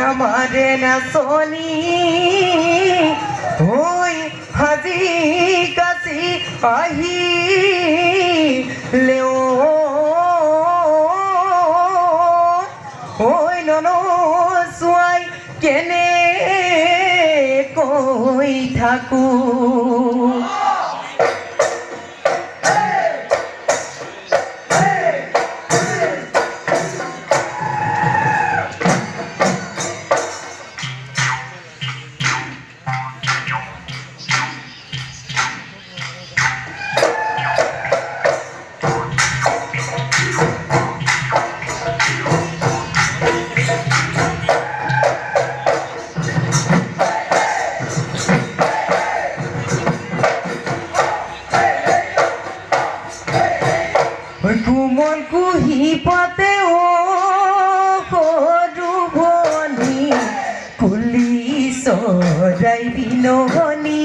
हमारे न सोनी होई हजी कसी आही ले होई नो सुई केने कोई थाकू कुमल कुही पाते ओ भनी कुली सराय बिनोनी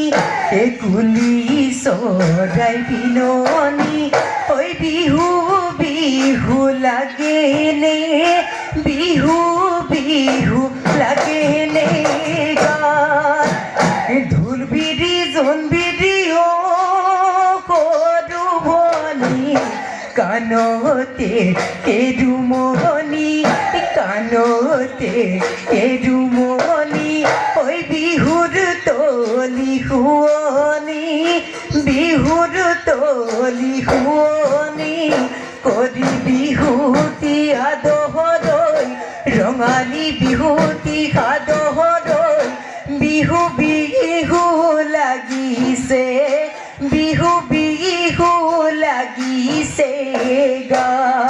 ए कुली सराय बिनोनी ओई बिहु बिहु लागे ने बिहु बिहु लागे ने गान धुल बिरी जोन बिरी ओ कानोते केरुमोनी कानोते केरुमोनी ओई बिहुर तोली हुओनी बिहुर तोली हुओनी करी बिहुती आदोहरई रंगाली बिहुती आदोहरई बिहु बिहु लागिसे बिहु बिहु लागिसे गात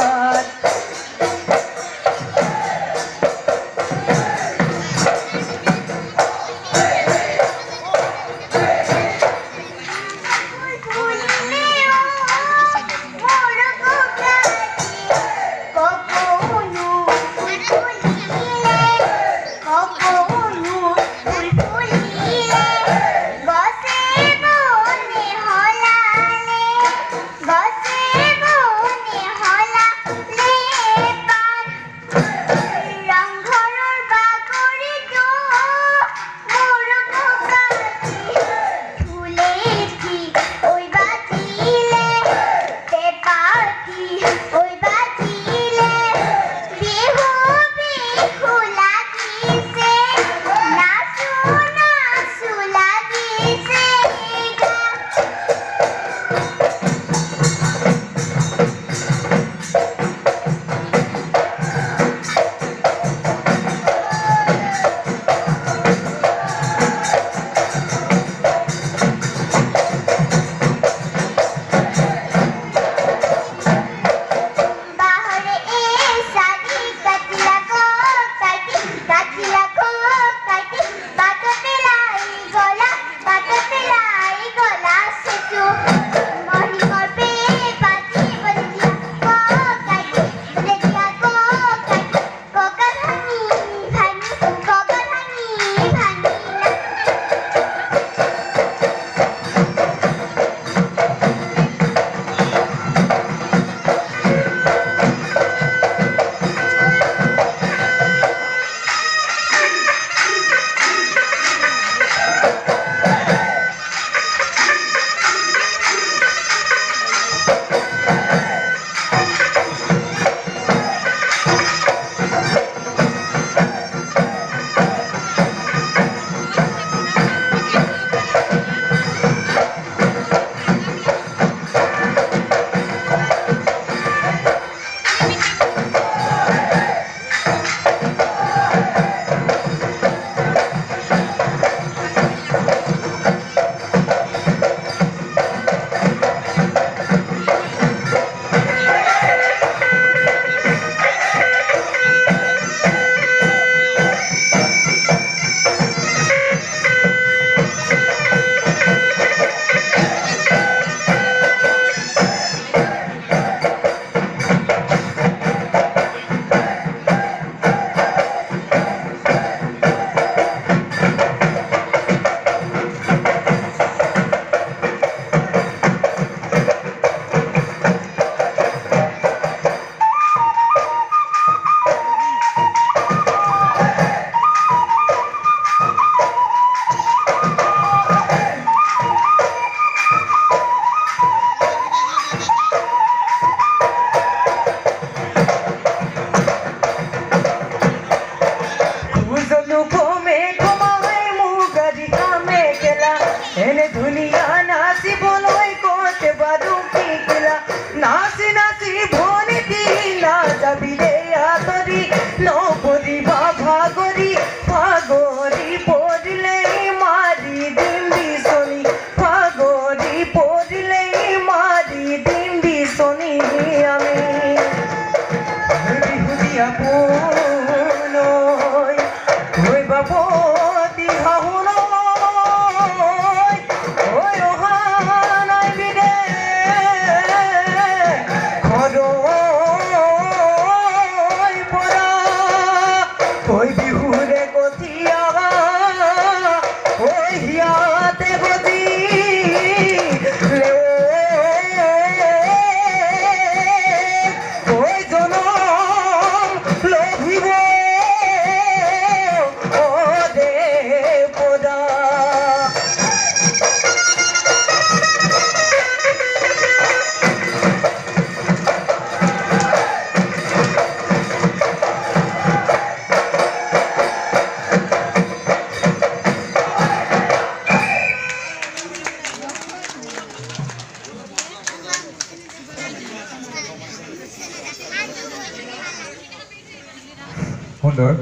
সুন্দৰ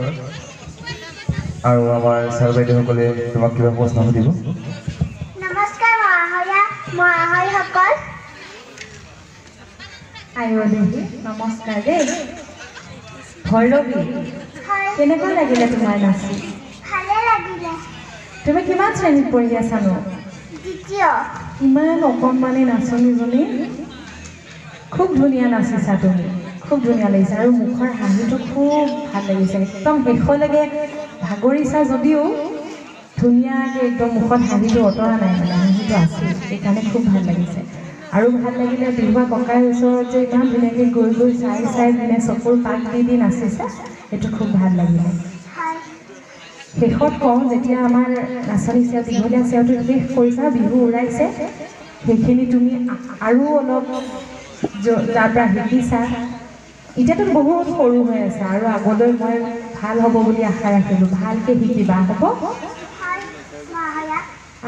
আৰু আমাৰ ছাৰ বাইদেউসকলে তোমাক কিবা প্ৰশ্ন সুধিব নমস্কাৰ মহাশয়সকল আয়োদেৱী নমস্কাৰ দেই ভৈৰৱী হয় কেনেকুৱা লাগিলে তোমাৰ নাচি ভালে লাগিলে তুমি কিমান শ্ৰেণীত পঢ়ি আছানো দ্বিতীয় ইমান অকণমানি নাচনীজনী খুব ধুনীয়া নাচিছা তুমি খুব ধুনীয়া লাগিছে আৰু মুখৰ হাঁহিটো খুব ভাল লাগিছে একদম শেষলৈকে ভাগৰিছা যদিও ধুনীয়াকৈ একদম মুখত হাঁহিটো অঁতৰা নাই মানে হাঁহিটো আছে সেইকাৰণে খুব ভাল লাগিছে আৰু ভাল লাগিলে বিহুৱা ককাইৰ ওচৰত যে ইমান ধুনীয়াকৈ গৈ গৈ চাই চাই মানে চকুৰ পাক দি নাচিছে সেইটো খুব ভাল লাগিলে হয় শেষত কওঁ যেতিয়া আমাৰ নাচনী চেও দীঘলীয়া চেওটো শেষ কৰিছা বিহু উৰাইছে সেইখিনি তুমি আৰু অলপ তাৰ পৰা শিকিছা এতিয়াতো বহুত সৰু হৈ আছে আৰু আগলৈ মই ভাল হ'ব বুলি আশা ৰাখিলোঁ ভালকৈ শিকিবা হ'ব হয় মহাশয়া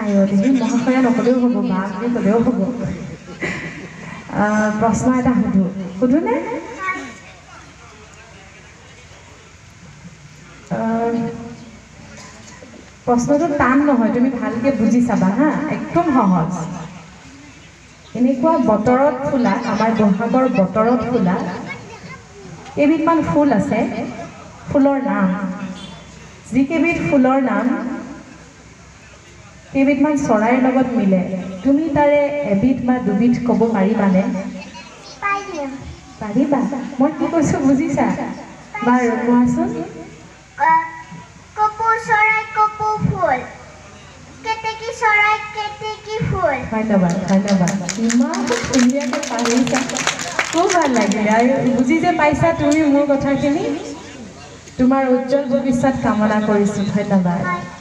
আয়োদেৱী মহাশয়া নক'লেও হ'ব বা বুলি ক'লেও হ'ব প্ৰশ্ন এটা সোধোনে প্ৰশ্নটো টান নহয় তুমি ভালকৈ বুজি চাবা হা একদম সহজ এনেকুৱা বতৰত ফুলা আমাৰ বহাগৰ বতৰত ফুলা কেইবিধমান ফুল আছে ফুলৰ নাম যিকেইবিধ ফুলৰ নাম কেইবিধমান চৰাইৰ লগত মিলে তুমি তাৰে এবিধ বা দুবিধ ক'ব পাৰিবানে পাৰিম পাৰিবা মই কি কৈছোঁ বুজিছা বাৰু কোৱাচোন কপৌ চৰাই কপৌ ফুল কেতেকী চৰাই কেতেকী ফুল ধন্যবাদ ধন্যবাদ ইমান ধুনীয়াকৈ পাৰিছা খুব ভাল লাগিলে আৰু বুজি যে পাইছা তুমি মোৰ কথাখিনি তোমাৰ উজ্জ্বল ভৱিষ্যত কামনা কৰিছোঁ ধন্যবাদ হয়